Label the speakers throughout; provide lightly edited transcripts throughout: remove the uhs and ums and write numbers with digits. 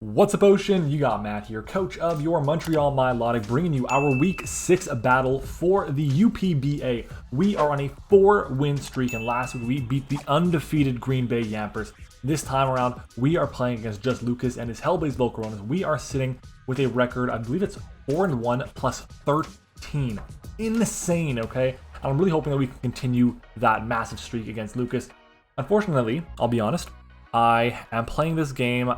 Speaker 1: What's up, Ocean? You got Matt here, coach of your Montreal Milotic, bringing you our Week 6 battle for the UPBA. We are on a 4-win streak, and last week we beat the undefeated Green Bay Yampers. This time around, we are playing against Just Lucas and his Hellblaze Volcaronas. We are sitting with a record, I believe it's 4-1 plus 13. Insane, okay? And I'm really hoping that we can continue that massive streak against Lucas. Unfortunately, I'll be honest, I am playing this game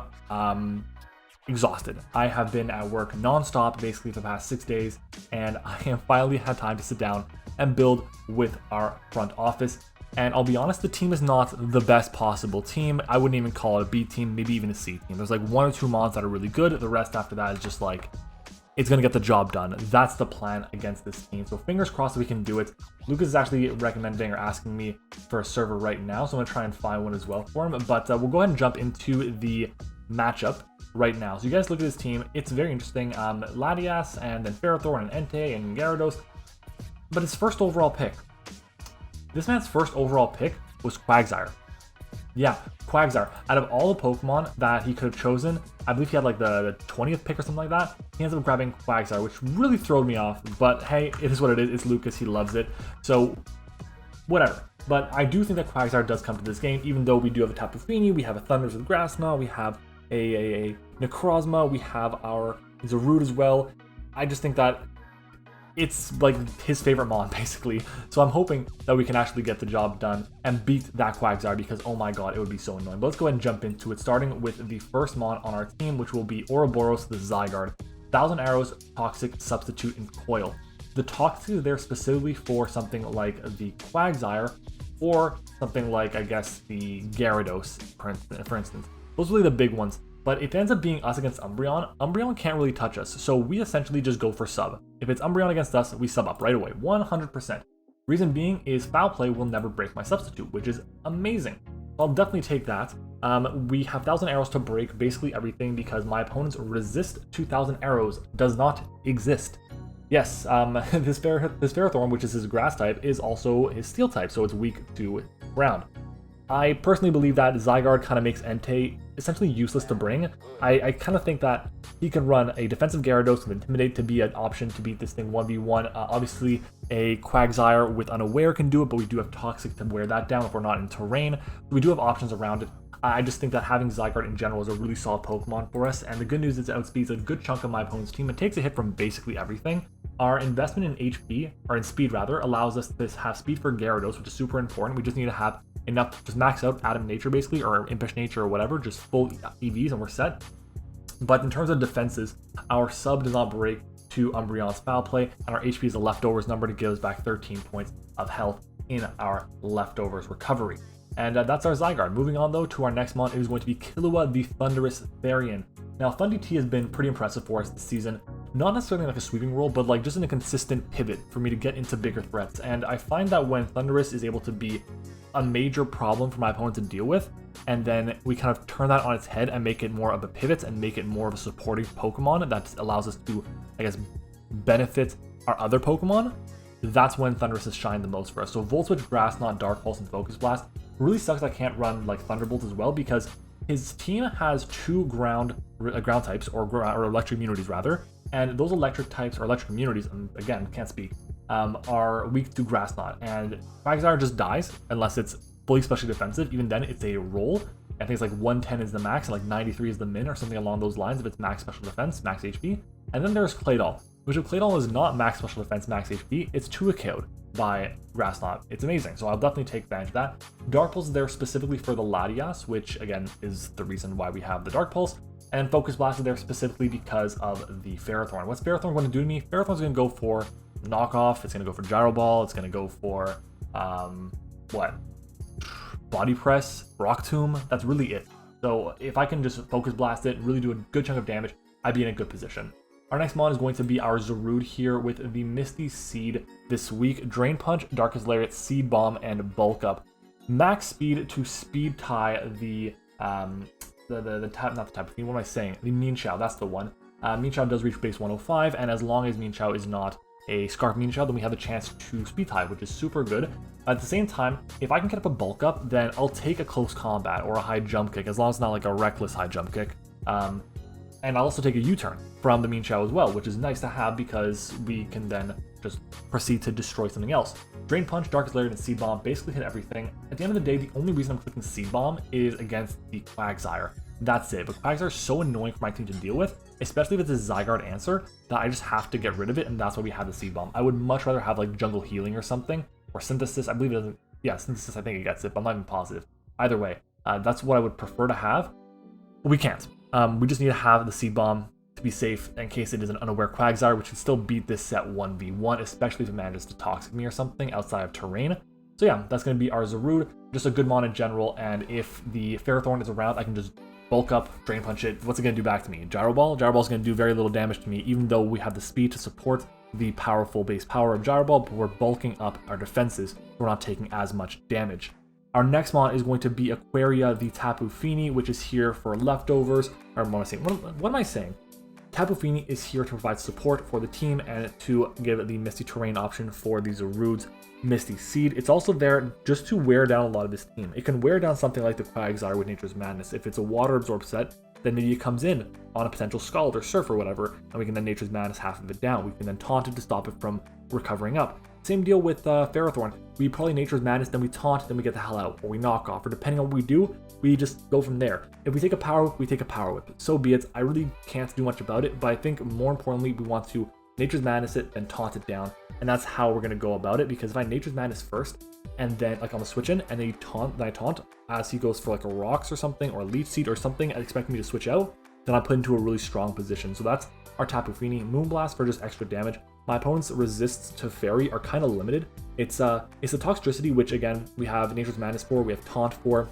Speaker 1: exhausted. I have been at work non-stop basically for the past 6 days, and I have finally had time to sit down and build with our front office. And I'll be honest, the team is not the best possible team. I wouldn't even call it a B team, maybe even a C team. There's like 1 or 2 mods that are really good. The rest after that is just like, it's going to get the job done. That's the plan against this team. So fingers crossed that we can do it. Lucas is actually recommending or asking me for a server right now, so I'm going to try and find one as well for him. But we'll go ahead and jump into the matchup right now. So you guys look at this team. It's very interesting. Latias and then Ferrothorn and Entei and Gyarados. But his first overall pick. This man's first overall pick was Quagsire. Yeah, Quagsire. Out of all the Pokemon that he could have chosen, I believe he had like the 20th pick or something like that. He ends up grabbing Quagsire, which really throwed me off. But hey, it is what it is. It's Lucas. He loves it. So, whatever. But I do think that Quagsire does come to this game, even though we do have a Tapu Fini, we have a Thunders with Grassna, we have a Necrozma, we have our Zarude as well. I just think that it's like his favorite mon, basically. So I'm hoping that we can actually get the job done and beat that Quagsire, because oh my god, it would be so annoying. But let's go ahead and jump into it, starting with the first mon on our team, which will be Ouroboros the Zygarde. 1000 Arrows, Toxic, Substitute, and Coil. The Toxic is there specifically for something like the Quagsire, or something like, I guess, the Gyarados, for instance. Those are really the big ones. But if it ends up being us against Umbreon, Umbreon can't really touch us. So we essentially just go for sub. If it's Umbreon against us, we sub up right away, 100%. Reason being is Foul Play will never break my Substitute, which is amazing. I'll definitely take that. We have 1000 Arrows to break basically everything because my opponent's resist 2000 Arrows does not exist. Yes, this Ferrothorn, which is his grass type, is also his steel type, so it's weak to ground. I personally believe that Zygarde kind of makes Entei essentially useless to bring. I kind of think that he can run a defensive Gyarados with Intimidate to be an option to beat this thing 1v1. Obviously, a Quagsire with Unaware can do it, but we do have Toxic to wear that down if we're not in terrain. We do have options around it. I just think that having Zygarde in general is a really solid Pokemon for us, and the good news is it outspeeds a good chunk of my opponent's team and takes a hit from basically everything. Our investment in HP, or in speed rather, allows us to have speed for Gyarados, which is super important. We just need to have enough, just max out Atom Nature basically, or Impish Nature or whatever, just full EVs and we're set. But in terms of defenses, our sub does not break to Umbreon's Foul Play, and our HP is a leftovers number to give us back 13 points of health in our leftovers recovery. And that's our Zygarde. Moving on though to our next mon, it is going to be Killua the Thunderous Therian. Now Thundy T has been pretty impressive for us this season, not necessarily like a sweeping role, but like just in a consistent pivot for me to get into bigger threats. And I find that when Thunderous is able to be a major problem for my opponent to deal with, and then we kind of turn that on its head and make it more of a pivot and make it more of a supporting Pokemon that allows us to, I guess, benefit our other Pokemon, that's when Thunderous has shined the most for us. So Volt Switch, Grass Knot, Dark Pulse, and Focus Blast really sucks I can't run like Thunderbolt as well, because his team has 2 ground types, or electric immunities rather, and those electric types or electric immunities, again, can't speak, are weak to Grass Knot, and Quagsire just dies unless it's fully specially defensive. Even then, it's a roll. I think it's like 110 is the max, and like 93 is the min, or something along those lines if it's max special defense, max HP. And then there's Claydol, which if Claydol is not max special defense, max HP, it's 2-KO'd by Grass Knot. It's amazing, so I'll definitely take advantage of that. Dark Pulse is there specifically for the Latias, which again is the reason why we have the Dark Pulse. And Focus Blast is there specifically because of the Ferrothorn. What's Ferrothorn going to do to me? Ferrothorn's going to go for Knockoff, it's going to go for Gyro Ball, it's going to go for, Body Press, Rock Tomb, that's really it. So if I can just Focus Blast it, really do a good chunk of damage, I'd be in a good position. Our next mon is going to be our Zarude here with the Misty Seed this week. Drain Punch, Darkest Lariat, Seed Bomb, and Bulk Up. Max speed to speed tie the Tapu Fini, what am I saying? The Mienshao, that's the one. Mienshao does reach base 105, and as long as Mienshao is not a Scarf Mienshao, then we have a chance to speed tie, which is super good. At the same time, if I can get up a Bulk Up, then I'll take a close combat or a high jump kick, as long as it's not like a reckless high jump kick. And I'll also take a U-turn from the Mean Chow as well, which is nice to have because we can then just proceed to destroy something else. Drain Punch, Darkest Lariat, and Seed Bomb basically hit everything. At the end of the day, the only reason I'm clicking Seed Bomb is against the Quagsire. That's it. But Quagsire is so annoying for my team to deal with, especially if it's a Zygarde answer, that I just have to get rid of it, and that's why we have the Seed Bomb. I would much rather have like Jungle Healing or something, or Synthesis. I believe it doesn't. Yeah, Synthesis, I think it gets it, but I'm not even positive. Either way, that's what I would prefer to have. But we can't. We just need to have the Seed Bomb to be safe in case it is an unaware Quagsire, which can still beat this set 1v1, especially if it manages to Toxic me or something outside of terrain. So yeah, that's going to be our Zarude, just a good mon in general, and if the Ferrothorn is around, I can just bulk up, Drain Punch it. What's it going to do back to me? Gyro Ball? Gyro Ball is going to do very little damage to me, even though we have the speed to support the powerful base power of Gyro Ball, but we're bulking up our defenses, so we're not taking as much damage. Our next mon is going to be Aquaria, the Tapu Fini, which is here for leftovers. Or what am I saying? Tapu Fini is here to provide support for the team and to give the Misty Terrain option for the Zarude's Misty Seed. It's also there just to wear down a lot of this team. It can wear down something like the Quagsire with Nature's Madness. If it's a Water Absorb set, then maybe it comes in on a potential Scald or Surf or whatever, and we can then Nature's Madness half of it down. We can then taunt it to stop it from recovering up. Same deal with Ferrothorn. We probably Nature's Madness, then we taunt, then we get the hell out, or we knock off, or depending on what we do, we just go from there. If we take a Power Whip, we take a Power Whip. So be it. I really can't do much about it, but I think more importantly, we want to Nature's Madness it, then taunt it down, and that's how we're going to go about it, because if I Nature's Madness first, and then like on the switch in, and then I taunt as he goes for like a Rocks or something, or a Leech Seed or something, expecting me to switch out, then I put into a really strong position. So that's our Tapu Fini. Moonblast for just extra damage. My opponent's resists to Fairy are kind of limited. It's the Toxicity, which again, we have Nature's Madness for, we have Taunt for.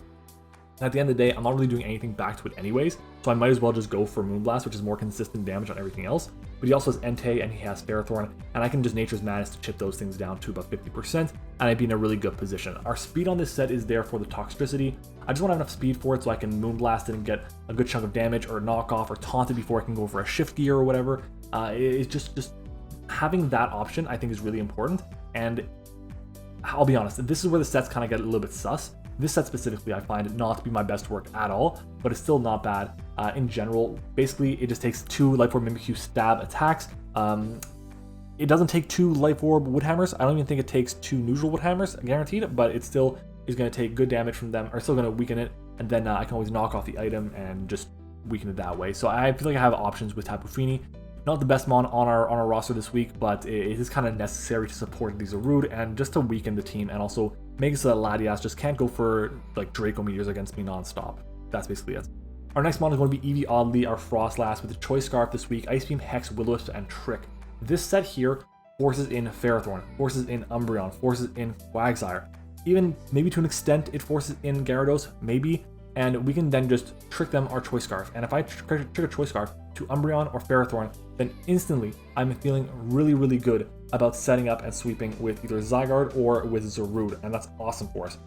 Speaker 1: And at the end of the day, I'm not really doing anything back to it anyways, so I might as well just go for Moonblast, which is more consistent damage on everything else. But he also has Entei and he has Ferrothorn, and I can just Nature's Madness to chip those things down to about 50%, and I'd be in a really good position. Our speed on this set is there for the Toxicity. I just want to have enough speed for it so I can Moonblast it and get a good chunk of damage, or knock off, or taunt it before I can go for a Shift Gear or whatever. It's just having that option I think is really important, and I'll be honest, this is where the sets kind of get a little bit sus. This set specifically, I find it not to be my best work at all, but it's still not bad in general. Basically, it just takes 2 Life Orb Mimikyu stab attacks. It doesn't take 2 Life Orb Wood Hammers. I don't even think it takes 2 neutral Wood Hammers, guaranteed, but it still is going to take good damage from them, or still going to weaken it, and then I can always knock off the item and just weaken it that way. So I feel like I have options with Tapu Fini. Not the best mon on our roster this week, but it is kind of necessary to support the Zarude and just to weaken the team, and also make it so that Latias just can't go for like Draco Meteors against me non-stop. That's basically it. Our next mon is going to be Eevee Oddly, our Frostlass, with the Choice Scarf this week, Ice Beam, Hex, Will-O-Wisp, and Trick. This set here forces in Ferrothorn, forces in Umbreon, forces in Quagsire. Even maybe to an extent it forces in Gyarados, maybe, and we can then just trick them our Choice Scarf. And if I trick a Choice Scarf to Umbreon or Ferrothorn, then instantly I'm feeling really, really good about setting up and sweeping with either Zygarde or with Zarude, and that's awesome for us.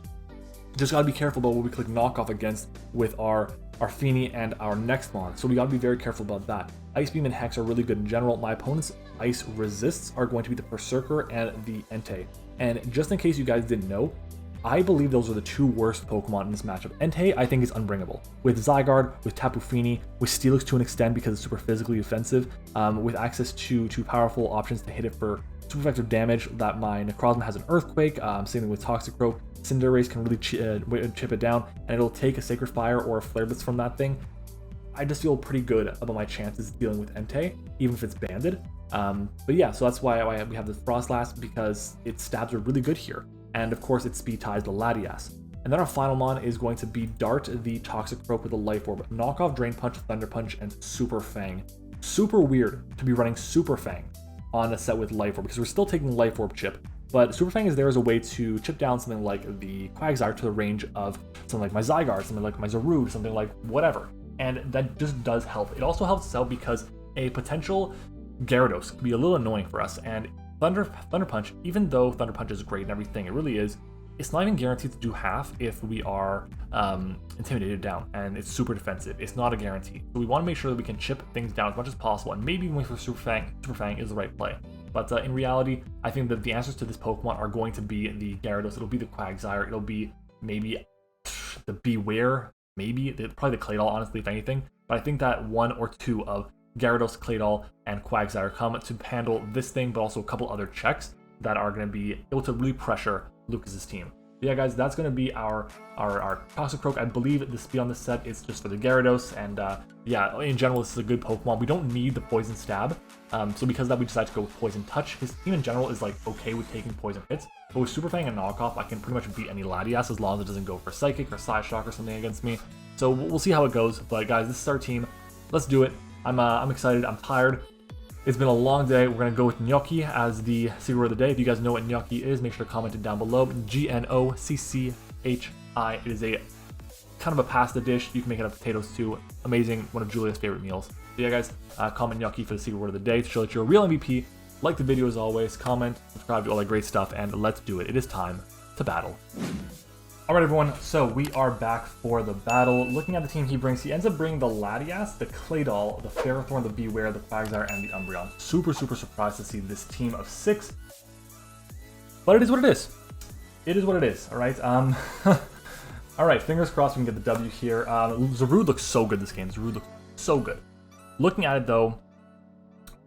Speaker 1: Just gotta be careful about what we click knockoff against with our Fini and our next mon, so we gotta be very careful about that. Ice Beam and Hex are really good in general. My opponent's Ice Resists are going to be the Berserker and the Entei. And just in case you guys didn't know, I believe those are the 2 worst Pokemon in this matchup. Entei, I think, is unbringable. With Zygarde, with Tapu Fini, with Steelix to an extent because it's super physically offensive, with access to 2 powerful options to hit it for super effective damage, that my Necrozma has an Earthquake, same thing with Toxicroak. Cinderace can really chip it down, and it'll take a Sacred Fire or a Flare Blitz from that thing. I just feel pretty good about my chances dealing with Entei, even if it's banded. But yeah, so that's why we have the Frostlass, because its stabs are really good here. And of course, it speed ties the Latias. And then our final mon is going to be Dart, the Toxicroak with a Life Orb, Knockoff, Drain Punch, Thunder Punch, and Super Fang. Super weird to be running Super Fang on a set with Life Orb, because we're still taking Life Orb chip. But Super Fang is there as a way to chip down something like the Quagsire to the range of something like my Zygarde, something like my Zarude, something like whatever. And that just does help. It also helps us out because a potential Gyarados could be a little annoying for us, and Thunder Punch, even though Thunder Punch is great and everything, it really is, it's not even guaranteed to do half if we are intimidated down, and it's super defensive. It's not a guarantee. So we want to make sure that we can chip things down as much as possible, and maybe going for Super Fang is the right play. But in reality, I think that the answers to this Pokemon are going to be the Gyarados, it'll be the Quagsire, it'll be maybe the Beware, maybe, probably the Claydol, honestly, if anything. But but I think that one or two of Gyarados, Claydol, and Quagsire come to handle this thing, but also a couple other checks that are going to be able to really pressure Lucas's team. But yeah, guys, that's going to be our Toxicroak. I believe the speed on this set is just for the Gyarados, and yeah, in general, this is a good Pokemon. We don't need the Poison Stab, so because of that, we decided to go with Poison Touch. His team in general is like okay with taking poison hits, but with Super Fang and Knockoff, I can pretty much beat any Latias as long as it doesn't go for Psychic or Psyshock or something against me. So we'll see how it goes, but guys, this is our team. Let's do it. I'm excited. I'm tired. It's been a long day. We're going to go with gnocchi as the secret word of the day. If you guys know what gnocchi is, make sure to comment it down below. Gnocchi. It is a kind of a pasta dish. You can make it out of potatoes too. Amazing. One of Julia's favorite meals. So yeah, guys, comment gnocchi for the secret word of the day to show that you're a real MVP. Like the video as always. Comment, subscribe, do all that great stuff, and let's do it. It is time to battle. Alright everyone, so we are back for the battle. Looking at the team he brings, he ends up bringing the Latias, the Claydol, the Ferrothorn, the Beware, the Quagsire, and the Umbreon. Super surprised to see this team of 6. But it is what it is. It is what it is, alright? Alright, fingers crossed we can get the W here. Zarude looks so good this game. Zarude looks so good. Looking at it though,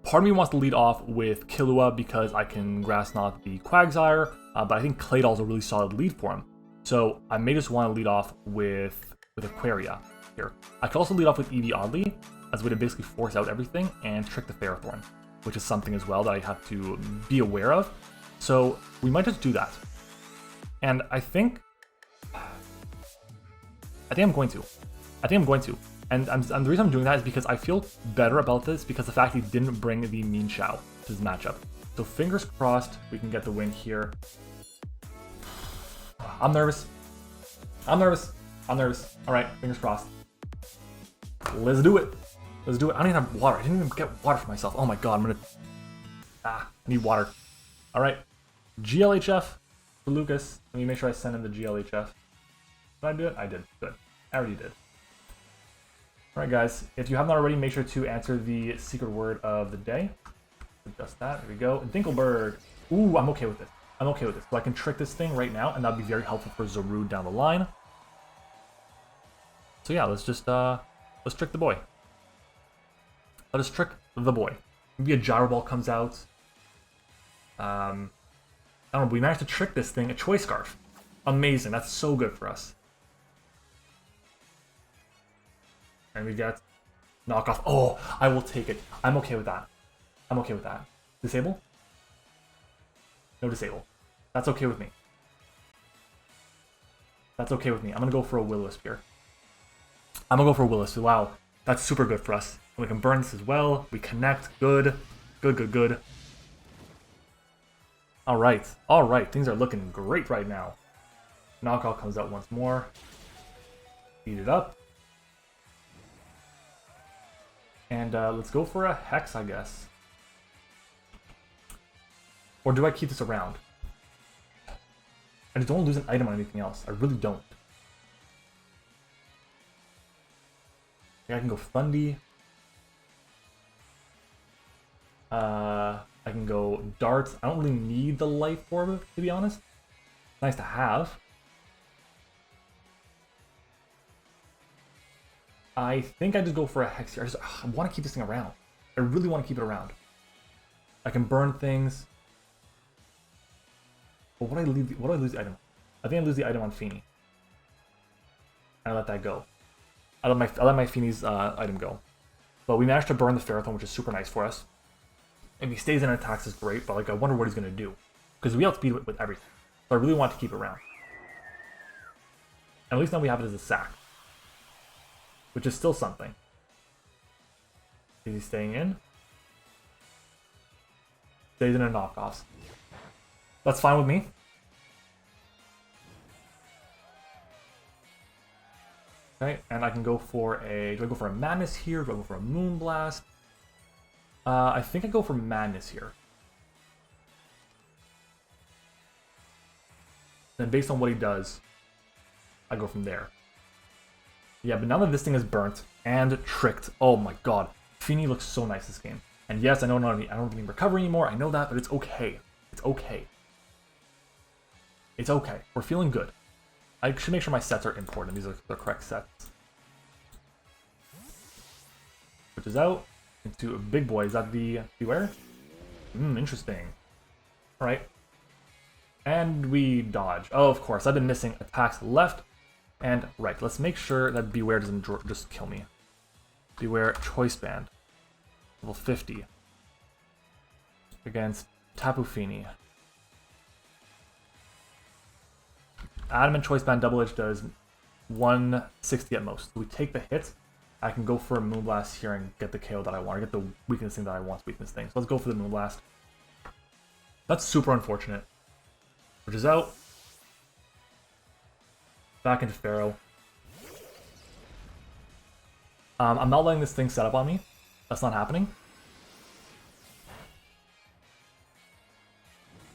Speaker 1: part of me wants to lead off with Killua because I can Grass Knot the Quagsire, but I think Claydol is a really solid lead for him. So I may just want to lead off with Aquaria here. I could also lead off with Eevee Oddly as a way to basically force out everything and trick the Ferrothorn, which is something as well that I have to be aware of. So we might just do that. And I think I'm going to. And the reason I'm doing that is because I feel better about this because the fact he didn't bring the Mean Shao to his matchup. So fingers crossed we can get the win here. I'm nervous. Alright, fingers crossed. Let's do it. I don't even have water. I didn't even get water for myself. Oh my god, I need water. Alright. GLHF for Lucas. Let me make sure I send him the GLHF. Did I do it? I did. Good. I already did. Alright guys, if you have not already, make sure to answer the secret word of the day. Just that. There we go. Dinkelberg. Ooh, I'm okay with this. So I can trick this thing right now, and that'd be very helpful for Zarude down the line. So yeah, let's just let's trick the boy. Let us trick the boy. Maybe a Gyro Ball comes out. I don't know, but we managed to trick this thing, a Choice Scarf. Amazing, that's so good for us. And we get Knockoff. Oh, I will take it. I'm okay with that. Disable? No disable. That's okay with me. I'm gonna go for a Will-O-Wisp here. Wow, that's super good for us. And we can burn this as well. We connect. Good. Alright. Things are looking great right now. Knockout comes out once more. Speed it up. And let's go for a Hex, I guess. Or do I keep this around? I just don't want to lose an item on anything else. I really don't. I can go Fundy. I can go Darts. I don't really need the Life Orb, to be honest. Nice to have. I think I just go for a Hex here. I want to keep this thing around. I really want to keep it around. I can burn things. But what do I lose the item? I think I lose the item on Fini. And I let that go. I let my Fini's item go. But we managed to burn the Ferrothorn, which is super nice for us. If he stays in and attacks is great, but like I wonder what he's gonna do. Because we outspeed it with everything. So I really want to keep it around. And at least now we have it as a sack. Which is still something. Is he staying in? Stays in and knockoffs. That's fine with me. Okay, and I can go for a... Do I go for a Madness here? Do I go for a Moonblast? I think I go for Madness here. Then based on what he does, I go from there. Yeah, but now that this thing is burnt and tricked, oh my god. Fini looks so nice this game. And yes, I know I don't need recovery anymore, I know that, but it's okay. It's okay. It's okay. We're feeling good. I should make sure my sets are important. These are the correct sets. Switches out into a big boy. Is that the Beware? Interesting. Alright. And we dodge. Oh, of course. I've been missing attacks left and right. Let's make sure that Beware doesn't just kill me. Beware Choice Band. Level 50. Against Tapu Fini. Adamant Choice Band Double Edge does 160 at most. So we take the hit. I can go for a Moonblast here and get the KO that I want. Or get the weakness thing that I want. Weakness thing. So let's go for the Moonblast. That's super unfortunate. Which is out. Back into Pharaoh. I'm not letting this thing set up on me. That's not happening.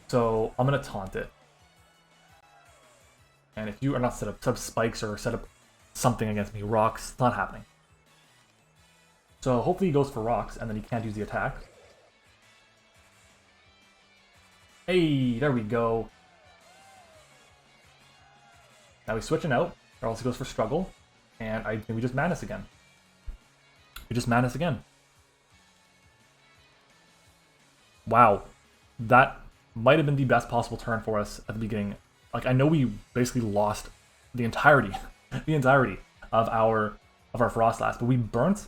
Speaker 1: So I'm gonna taunt it. And if you are not set up spikes or set up something against me, rocks, it's not happening. So hopefully he goes for rocks and then he can't use the attack. Hey, there we go. Now he's switching out, or else he goes for struggle, and I think we just madness again. We just madness again. Wow, that might have been the best possible turn for us at the beginning. Like, I know we basically lost the entirety, of our Frostlass, but we burnt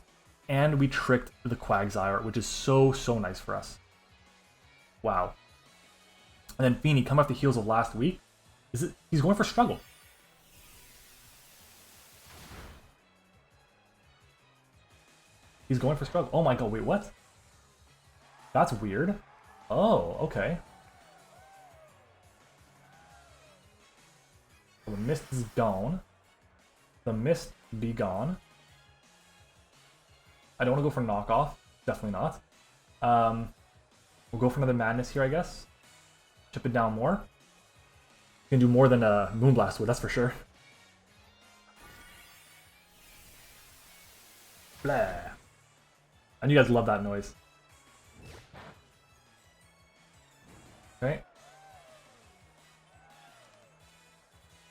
Speaker 1: and we tricked the Quagsire, which is so nice for us. Wow. And then Fini, come off the heels of last week. He's going for struggle. He's going for struggle. Oh my god, wait, what? That's weird. Oh, okay. So the mist is gone. The mist be gone. I don't want to go for knockoff. Definitely not. We'll go for another madness here, I guess. Chip it down more. You can do more than a Moonblast would, that's for sure. Blah. And you guys love that noise. Okay.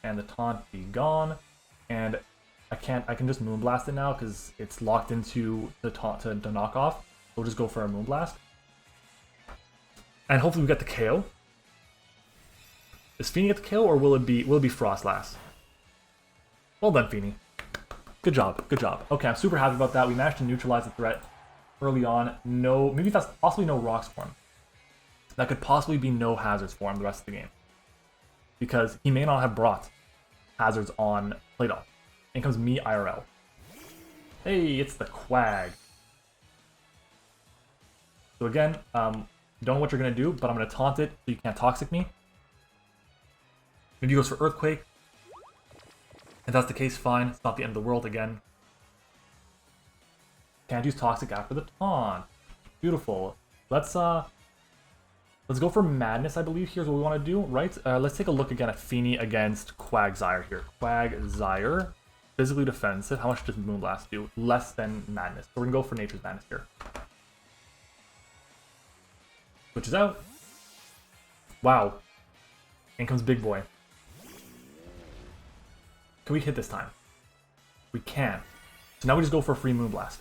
Speaker 1: And the taunt be gone. And I can just Moonblast it now because it's locked into the taunt to knock off. We'll just go for a Moonblast. And hopefully we get the KO. Is Fini get the KO or will it be Frostlass? Well done, Fini. Good job, good job. Okay, I'm super happy about that. We managed to neutralize the threat early on. No, maybe that's possibly no rocks for him. That could possibly be no hazards for him the rest of the game. Because he may not have brought hazards on Playdoll. In comes me IRL. Hey, it's the Quag. So again, don't know what you're gonna do, but I'm gonna taunt it so you can't toxic me. Maybe he goes for Earthquake. If that's the case, fine. It's not the end of the world again. Can't use Toxic after the taunt. Beautiful. Let's go for Madness, I believe. Here's what we want to do, right? Let's take a look again at Fini against Quagsire here. Quagsire, physically defensive. How much does Moonblast do? Less than Madness. So we're gonna go for Nature's Madness here. Switches out. Wow. In comes Big Boy. Can we hit this time? We can. So now we just go for a free Moonblast.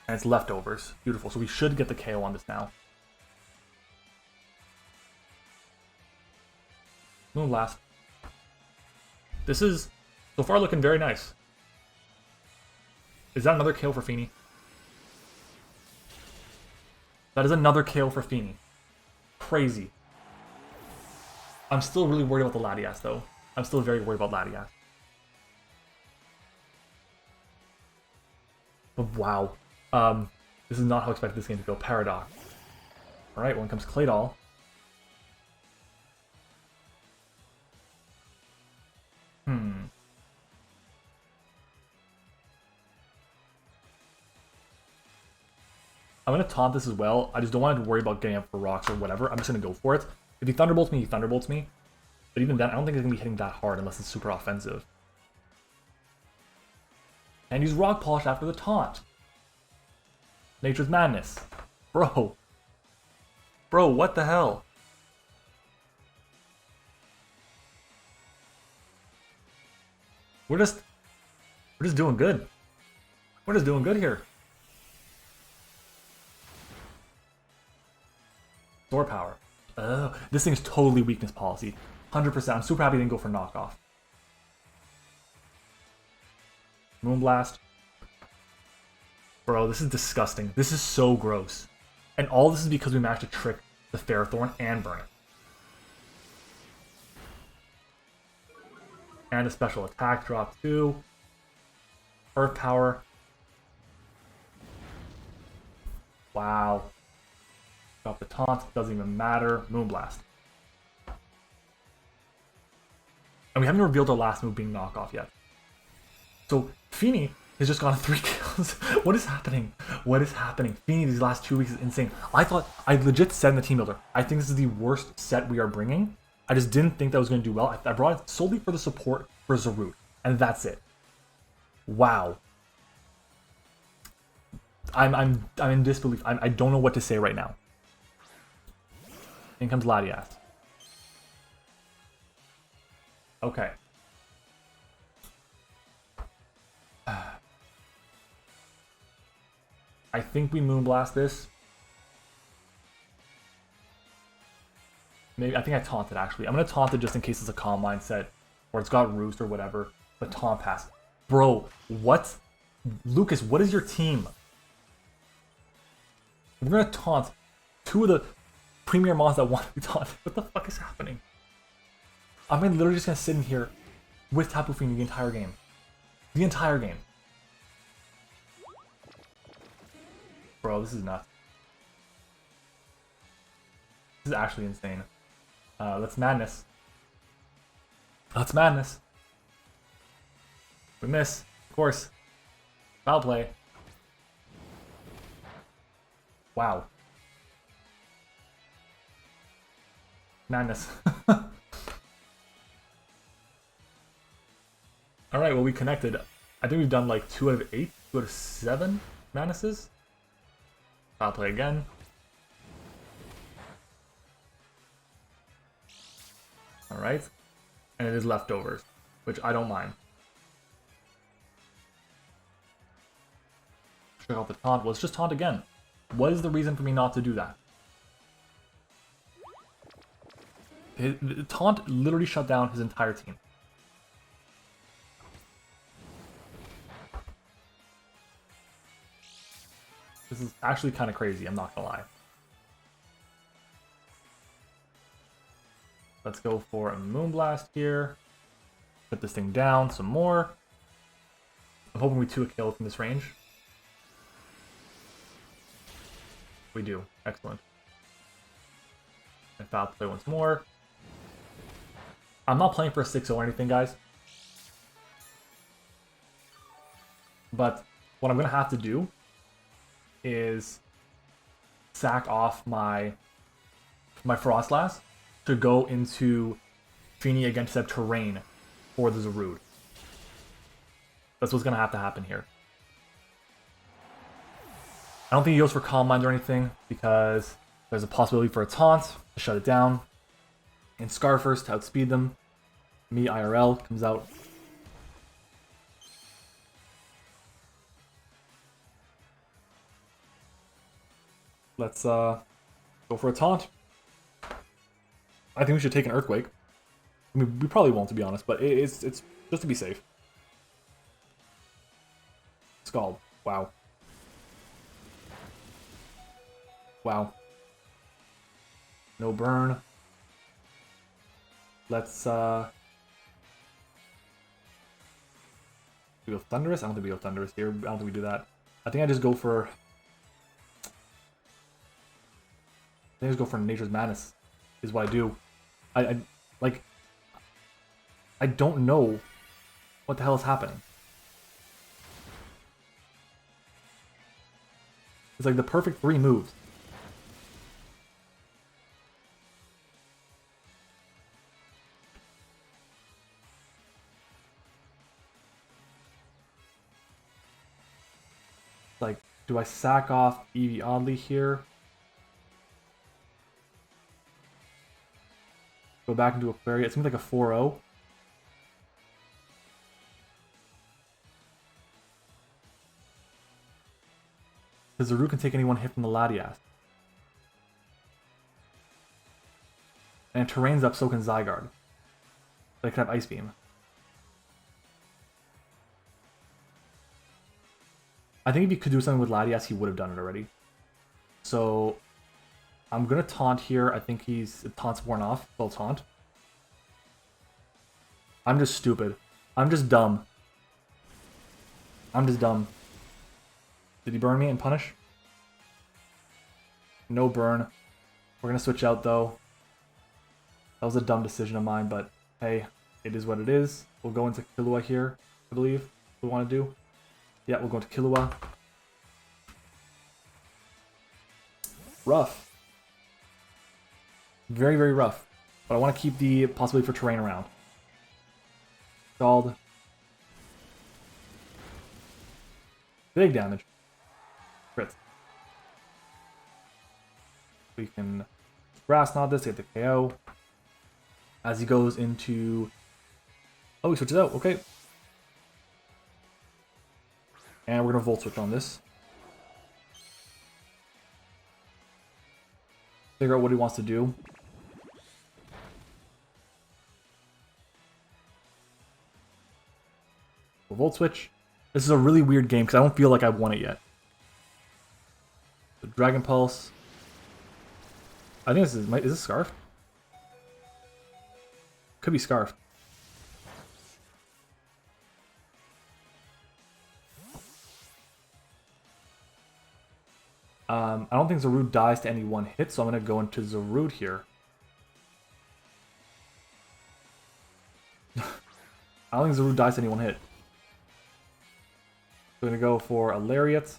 Speaker 1: And it's leftovers. Beautiful. So we should get the KO on this now. Moonblast. This is, so far, looking very nice. Is that another KO for Fini? That is another KO for Fini. Crazy. I'm still really worried about the Latias, though. I'm still very worried about Latias. But wow. This is not how I expected this game to go. Paradox. Alright, when comes Claydol. I'm going to taunt this as well. I just don't want to worry about getting up for rocks or whatever. I'm just going to go for it. If he Thunderbolts me, he Thunderbolts me. But even then, I don't think it's going to be hitting that hard unless it's super offensive. And use Rock Polish after the taunt. Nature's Madness. Bro. Bro, what the hell? We're just We're just doing good. We're just doing good here. Sword power. Oh, this thing's totally weakness policy. 100%. I'm super happy they didn't go for knockoff. Moonblast. Bro, this is disgusting. This is so gross. And all this is because we managed to trick the Ferrothorn and burn it. And a special attack drop too. Earth power. Wow. Drop the taunt, doesn't even matter. Moonblast. And we haven't revealed our last move being knockoff yet. So Fini has just gone 3 kills. What is happening? What is happening? Fini these last 2 weeks is insane. I legit said in the team builder, I think this is the worst set we are bringing. I just didn't think that was going to do well. I brought it solely for the support for Zarude, and that's it. Wow. I'm in disbelief. I don't know what to say right now. In comes Latias. Okay. I think we Moonblast this. Maybe I think I taunted actually. I'm gonna taunt it just in case it's a calm mindset or it's got roost or whatever. But taunt pass. Bro, what? Lucas, what is your team? We're gonna taunt 2 of the premier mons that want to be taunted. What the fuck is happening? I'm literally just gonna sit in here with Tapu Fini the entire game. The entire game. Bro, this is nuts. This is actually insane. Let's madness. Let's madness. We miss, of course. Foul play. Wow. Madness. Alright, well we connected. I think we've done like 2 out of 8, 2 out of 7 madnesses. Foul play again. Alright. And it is leftovers, which I don't mind. Check out the taunt. Well, let's just taunt again. What is the reason for me not to do that? The taunt literally shut down his entire team. This is actually kind of crazy, I'm not gonna lie. Let's go for a Moonblast here. Put this thing down some more. I'm hoping we 2 a kill from this range. We do. Excellent. And foul play once more. I'm not playing for a 6-0 or anything, guys. But what I'm going to have to do is sack off my Frostlass to go into Fini against that terrain for the Zarude. That's what's going to have to happen here. I don't think he goes for Calm Mind or anything because there's a possibility for a taunt to shut it down. And Scarfers to outspeed them. Me IRL comes out. Let's go for a taunt. I think we should take an Earthquake. I mean, we probably won't, to be honest, but it's just to be safe. Scald. Wow. Wow. No burn. Let's we go Thunderous? I don't think we go Thunderous here. I don't think we do that. I think I just go for Nature's Madness is what I do. I don't know what the hell is happening. It's like the perfect 3 moves. Like, do I sack off Eevee Oddly here? Go back into Aquaria. It seems like a 4-0. Because Zarude can take any one hit from the Latias. And Terrain's up, so can Zygarde. They could have Ice Beam. I think if he could do something with Latias, he would have done it already. So I'm gonna taunt here. I think taunt's worn off. Well, taunt. I'm just stupid. I'm just dumb. I'm just dumb. Did he burn me and punish? No burn. We're gonna switch out though. That was a dumb decision of mine, but hey, it is what it is. We'll go into Killua here, I believe. We want to do. Yeah, we'll go into Killua. Rough. Very, very rough. But I want to keep the possibility for terrain around. Scald. Big damage. Crit. We can Grass Knot this to get the KO. As he goes into... Oh, he switches out. Okay. And we're going to Volt Switch on this. Figure out what he wants to do. We'll Volt Switch. This is a really weird game because I don't feel like I've won it yet. So Dragon Pulse. I think this is this Scarf? Could be Scarf. I don't think Zarude dies to any one hit, so I'm going to go into Zarude here. I don't think Zarude dies to any one hit. We're going to go for a Lariat.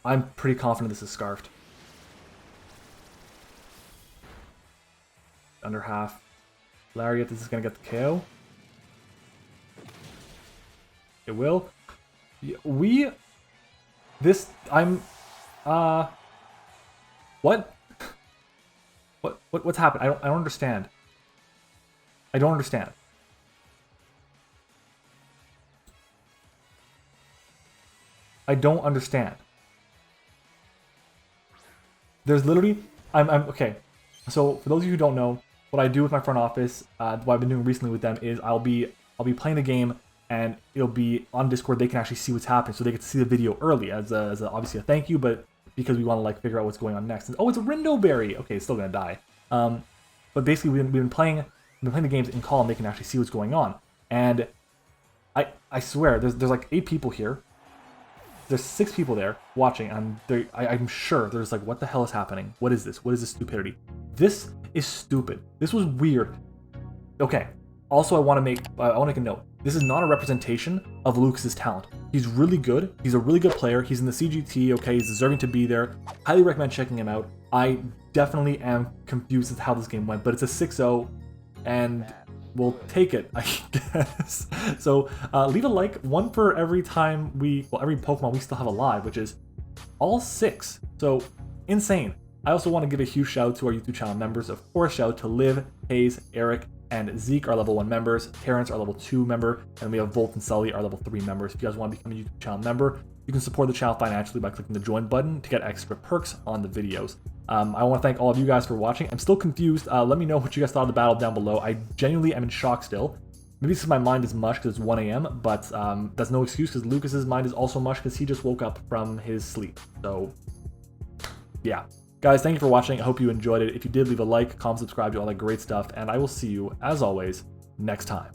Speaker 1: I'm pretty confident this is Scarfed. Under half. Lariat, this is going to get the KO. It will. What? What's happened? I don't understand. I don't understand. I don't understand. There's literally, I'm okay. So for those of you who don't know, what I do with my front office, what I've been doing recently with them is I'll be playing the game and it'll be on Discord. They can actually see what's happening, so they get to see the video early as obviously a thank you, but because we want to like figure out what's going on next. And, oh, it's a Rindo Berry. Okay, it's still gonna die. But basically we've been playing the games in call and they can actually see what's going on. And I swear there's like 8 people here. There's 6 people there watching, and I'm sure there's like, what the hell is happening? What is this? What is this stupidity? This is stupid. This was weird. Okay. Also, I want to make a note. This is not a representation of Lucas's talent. He's really good. He's a really good player. He's in the CGT. Okay, he's deserving to be there. Highly recommend checking him out. I definitely am confused as to how this game went, but it's a 6-0, and we'll take it, I guess. So leave a like, one for every time every Pokemon we still have alive, which is all 6. So insane. I also want to give a huge shout out to our YouTube channel members. Of course, shout out to Liv, Hayes, Eric, and Zeke, our level 1 members. Terrence, our level 2 member. And we have Volt and Sully, our level 3 members. If you guys want to become a YouTube channel member, you can support the channel financially by clicking the join button to get extra perks on the videos. I want to thank all of you guys for watching. I'm still confused. Let me know what you guys thought of the battle down below. I genuinely am in shock still. Maybe it's because my mind is mush because it's 1 a.m., but that's no excuse because Lucas's mind is also mush because he just woke up from his sleep. So, yeah. Guys, thank you for watching. I hope you enjoyed it. If you did, leave a like, comment, subscribe, do all that great stuff, and I will see you, as always, next time.